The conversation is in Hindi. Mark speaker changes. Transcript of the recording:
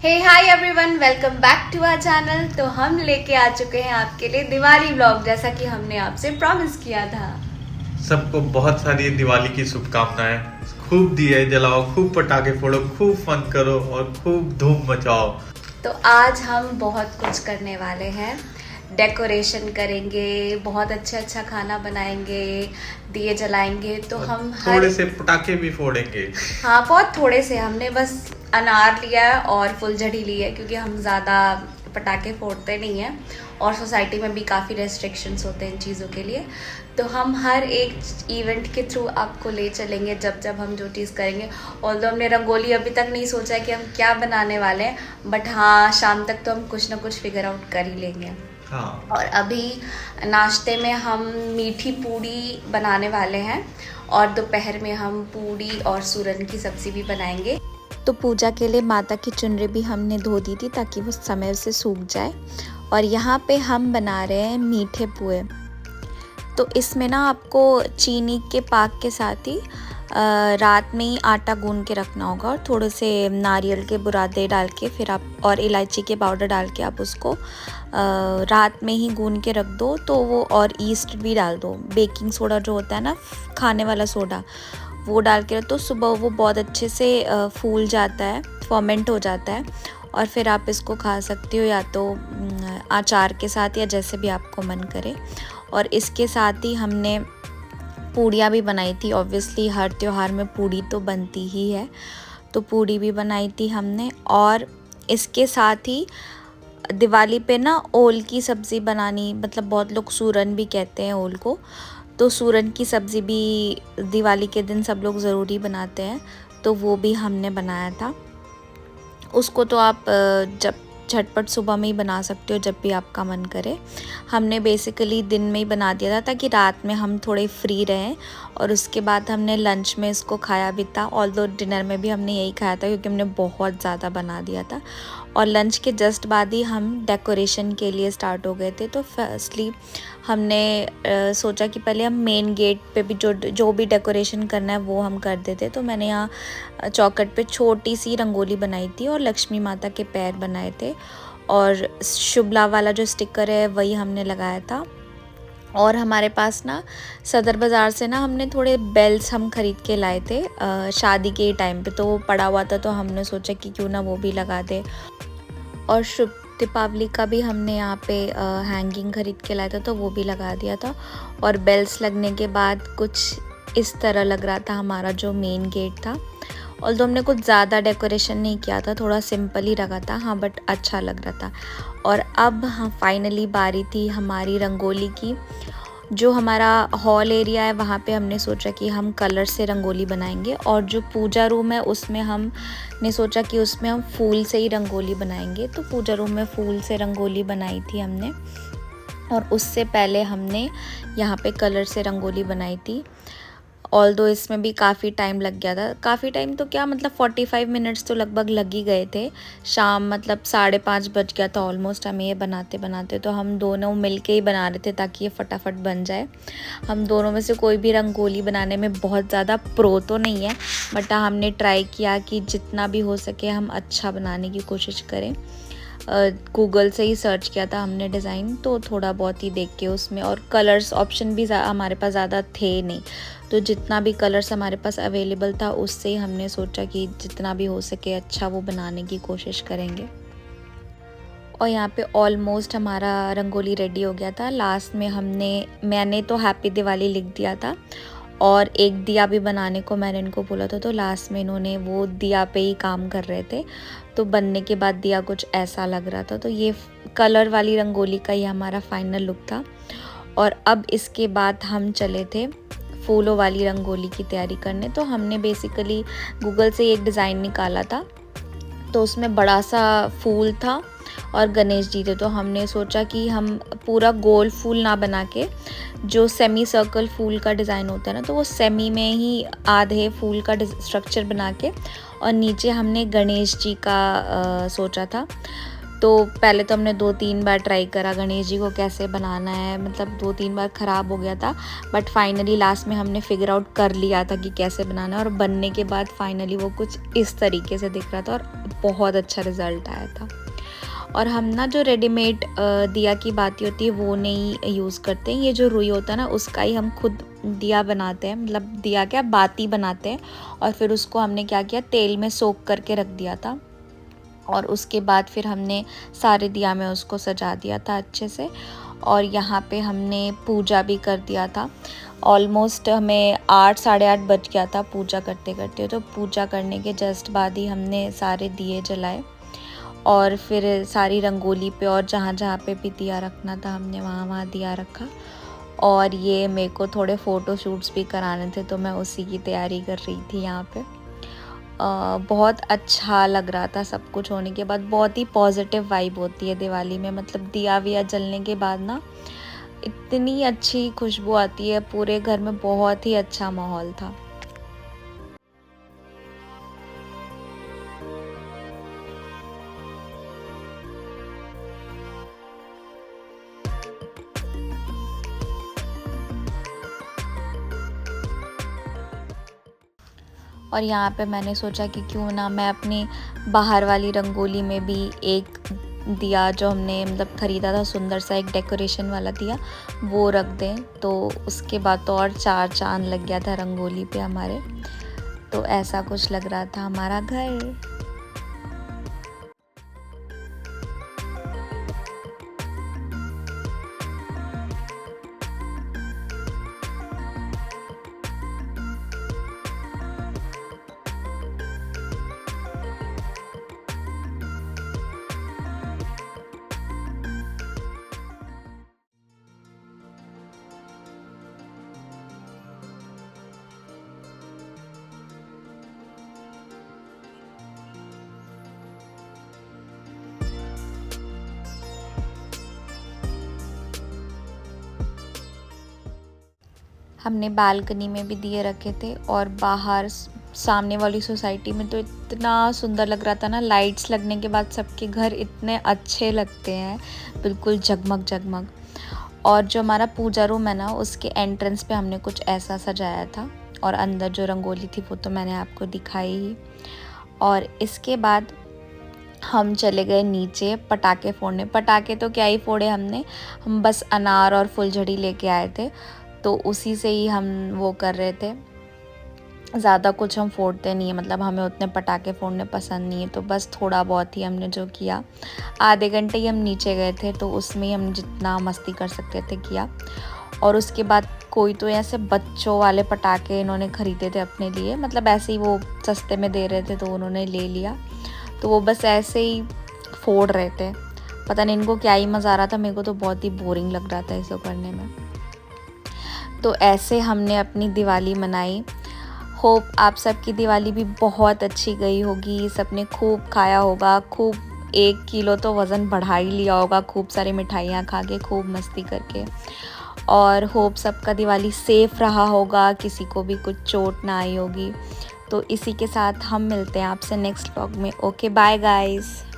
Speaker 1: Hey hi everyone, welcome back to our channel. तो हम लेके आ चुके हैं आपके लिए दिवाली व्लॉग, जैसा कि हमने आपसे प्रॉमिस किया था।
Speaker 2: सबको बहुत सारी दिवाली की शुभकामनाएं। खूब दिए जलाओ, खूब पटाखे फोड़ो, खूब फन करो और खूब धूम मचाओ।
Speaker 1: तो आज हम बहुत कुछ करने वाले हैं। डेकोरेशन करेंगे, बहुत अच्छा खाना बनाएंगे, दिए जलाएंगे। तो हम
Speaker 2: थोड़े से पटाखे भी फोड़ेंगे।
Speaker 1: हाँ, बहुत थोड़े से। हमने बस अनार लिया है और फुलझड़ी ली है, क्योंकि हम ज़्यादा पटाखे फोड़ते नहीं हैं और सोसाइटी में भी काफ़ी रेस्ट्रिक्शंस होते हैं इन चीज़ों के लिए। तो हम हर एक इवेंट के थ्रू आपको ले चलेंगे जब जब हम जो चीज़ करेंगे। ऑल्दो हमने रंगोली अभी तक नहीं सोचा है कि हम क्या बनाने वाले हैं, बट हाँ, शाम तक तो हम कुछ ना कुछ फिगर आउट कर ही लेंगे।
Speaker 2: हाँ।
Speaker 1: और अभी नाश्ते में हम मीठी पूड़ी बनाने वाले हैं और दोपहर में हम पूड़ी और सूरन की सब्ज़ी भी बनाएंगे।
Speaker 3: तो पूजा के लिए माता की चुनरी भी हमने धो दी थी ताकि वो समय से सूख जाए। और यहाँ पे हम बना रहे हैं मीठे पुए। तो इसमें ना आपको चीनी के पाक के साथ ही रात में ही आटा गूंद के रखना होगा और थोड़े से नारियल के बुरादे डाल के फिर आप और इलायची के पाउडर डाल के आप उसको रात में ही गूंद के रख दो। तो वो और ईस्ट भी डाल दो, बेकिंग सोडा जो होता है ना, खाने वाला सोडा, वो डाल के रख दो। सुबह वो बहुत अच्छे से फूल जाता है, फर्मेंट हो जाता है और फिर आप इसको खा सकते हो या तो अचार के साथ या जैसे भी आपको मन करे। और इसके साथ ही हमने पूड़ियाँ भी बनाई थी। ऑब्वियसली हर त्योहार में पूड़ी तो बनती ही है, तो पूड़ी भी बनाई थी हमने। और इसके साथ ही दिवाली पे ना ओल की सब्ज़ी बनानी, मतलब बहुत लोग सूरन भी कहते हैं ओल को, तो सूरन की सब्ज़ी भी दिवाली के दिन सब लोग ज़रूरी बनाते हैं, तो वो भी हमने बनाया था। उसको तो आप जब झटपट सुबह में ही बना सकते हो, जब भी आपका मन करे। हमने बेसिकली दिन में ही बना दिया था ताकि रात में हम थोड़े फ्री रहें। और उसके बाद हमने लंच में इसको खाया भी था। ऑल्दो डिनर में भी हमने यही खाया था क्योंकि हमने बहुत ज़्यादा बना दिया था। और लंच के जस्ट बाद ही हम डेकोरेशन के लिए स्टार्ट हो गए थे। तो फर्स्टली हमने सोचा कि पहले हम मेन गेट पे भी जो भी डेकोरेशन करना है वो हम कर देते। तो मैंने यहाँ चौखट पे छोटी सी रंगोली बनाई थी और लक्ष्मी माता के पैर बनाए थे और शुभ लाभ वाला जो स्टिकर है वही हमने लगाया था। और हमारे पास ना सदर बाज़ार से ना हमने थोड़े बेल्स हम ख़रीद के लाए थे शादी के टाइम पे, तो वो पड़ा हुआ था, तो हमने सोचा कि क्यों ना वो भी लगा दे। और शुभ दीपावली का भी हमने यहाँ पे हैंगिंग ख़रीद के लाया था, तो वो भी लगा दिया था। और बेल्स लगने के बाद कुछ इस तरह लग रहा था हमारा जो मेन गेट था। और तो हमने कुछ ज़्यादा डेकोरेशन नहीं किया था, थोड़ा सिंपल ही रखा था, हाँ, बट अच्छा लग रहा था। और अब हाँ, फाइनली बारी थी हमारी रंगोली की। जो हमारा हॉल एरिया है वहाँ पे हमने सोचा कि हम कलर से रंगोली बनाएंगे। और जो पूजा रूम है उसमें हमने सोचा कि उसमें हम फूल से ही रंगोली बनाएंगे। तो पूजा रूम में फूल से रंगोली बनाई थी हमने। और उससे पहले हमने यहाँ पे कलर से रंगोली बनाई थी। ऑल्दो इसमें भी काफ़ी टाइम लग गया था। काफ़ी टाइम तो क्या, मतलब 45 मिनट्स तो लगभग लग ही गए थे। शाम मतलब 5:30 बज गया था ऑलमोस्ट हमें ये बनाते बनाते। तो हम दोनों मिलके ही बना रहे थे ताकि ये फटाफट बन जाए। हम दोनों में से कोई भी रंगोली बनाने में बहुत ज़्यादा प्रो तो नहीं है, बट हमने ट्राई किया कि जितना भी हो सके हम अच्छा बनाने की कोशिश करें। गूगल से ही सर्च किया था हमने डिज़ाइन, तो थोड़ा बहुत ही देख के उसमें, और कलर्स ऑप्शन भी हमारे पास ज़्यादा थे नहीं, तो जितना भी कलर्स हमारे पास अवेलेबल था उससे ही हमने सोचा कि जितना भी हो सके अच्छा वो बनाने की कोशिश करेंगे। और यहाँ पे ऑलमोस्ट हमारा रंगोली रेडी हो गया था। लास्ट में मैंने तो हैप्पी दिवाली लिख दिया था और एक दिया भी बनाने को मैंने इनको बोला था, तो लास्ट में इन्होंने वो दिया पे ही काम कर रहे थे। तो बनने के बाद दिया कुछ ऐसा लग रहा था। तो ये कलर वाली रंगोली का ही हमारा फाइनल लुक था। और अब इसके बाद हम चले थे फूलों वाली रंगोली की तैयारी करने। तो हमने बेसिकली गूगल से एक डिज़ाइन निकाला था, तो उसमें बड़ा सा फूल था और गणेश जी थे। तो हमने सोचा कि हम पूरा गोल फूल ना बना के जो सेमी सर्कल फूल का डिज़ाइन होता है ना, तो वो सेमी में ही आधे फूल का स्ट्रक्चर बना के और नीचे हमने गणेश जी का सोचा था। तो पहले तो हमने 2-3 बार ट्राई करा गणेश जी को कैसे बनाना है, मतलब 2-3 बार ख़राब हो गया था, बट फाइनली लास्ट में हमने फिगर आउट कर लिया था कि कैसे बनाना है। और बनने के बाद फाइनली वो कुछ इस तरीके से दिख रहा था और बहुत अच्छा रिज़ल्ट आया था। और हम ना जो रेडीमेड दिया की बाती होती है वो नहीं यूज़ करते हैं, ये जो रुई होता है ना उसका ही हम खुद दिया बनाते हैं, मतलब दिया क्या बाती बनाते हैं। और फिर उसको हमने क्या किया, तेल में सोख करके रख दिया था और उसके बाद फिर हमने सारे दिया में उसको सजा दिया था अच्छे से। और यहाँ पे हमने पूजा भी कर दिया था। ऑलमोस्ट हमें 8 साढ़े 8 बज गया था पूजा करते करते। तो पूजा करने के जस्ट बाद ही हमने सारे दिए जलाए और फिर सारी रंगोली पे और जहाँ जहाँ पे भी दिया रखना था हमने वहाँ वहाँ दिया रखा। और ये मेरे को थोड़े फ़ोटो शूट्स भी कराने थे तो मैं उसी की तैयारी कर रही थी यहाँ पे। बहुत अच्छा लग रहा था सब कुछ होने के बाद। बहुत ही पॉजिटिव वाइब होती है दिवाली में, मतलब दिया विया जलने के बाद ना इतनी अच्छी खुशबू आती है पूरे घर में, बहुत ही अच्छा माहौल था। और यहाँ पे मैंने सोचा कि क्यों ना मैं अपनी बाहर वाली रंगोली में भी एक दिया जो हमने मतलब ख़रीदा था, सुंदर सा एक डेकोरेशन वाला दिया, वो रख दें। तो उसके बाद तो और 4 चाँद लग गया था रंगोली पे हमारे। तो ऐसा कुछ लग रहा था हमारा घर। हमने बालकनी में भी दिए रखे थे और बाहर सामने वाली सोसाइटी में तो इतना सुंदर लग रहा था ना, लाइट्स लगने के बाद सबके घर इतने अच्छे लगते हैं, बिल्कुल जगमग जगमग। और जो हमारा पूजा रूम है ना उसके एंट्रेंस पे हमने कुछ ऐसा सजाया था और अंदर जो रंगोली थी वो तो मैंने आपको दिखाई ही। और इसके बाद हम चले गए नीचे पटाखे फोड़ने। पटाखे तो क्या ही फोड़े हमने, हम बस अनार और फुलझड़ी लेके आए थे तो उसी से ही हम वो कर रहे थे। ज़्यादा कुछ हम फोड़ते नहीं है, मतलब हमें उतने पटाखे फोड़ने पसंद नहीं है, तो बस थोड़ा बहुत ही हमने जो किया। आधे घंटे ही हम नीचे गए थे तो उसमें ही हम जितना मस्ती कर सकते थे किया। और उसके बाद कोई तो ऐसे बच्चों वाले पटाखे इन्होंने ख़रीदे थे अपने लिए, मतलब ऐसे ही वो सस्ते में दे रहे थे तो उन्होंने ले लिया। तो वो बस ऐसे ही फोड़ रहे थे, पता नहीं इनको क्या ही मज़ा आ रहा था, मेरे को तो बहुत ही बोरिंग लग रहा था इसको करने में। तो ऐसे हमने अपनी दिवाली मनाई। होप आप सबकी दिवाली भी बहुत अच्छी गई होगी, सबने खूब खाया होगा, खूब 1 किलो तो वज़न बढ़ा ही लिया होगा, खूब सारी मिठाइयाँ खा के, खूब मस्ती करके। और होप सबका दिवाली सेफ़ रहा होगा, किसी को भी कुछ चोट ना आई होगी। तो इसी के साथ हम मिलते हैं आपसे नेक्स्ट व्लॉग में। Okay bye guys.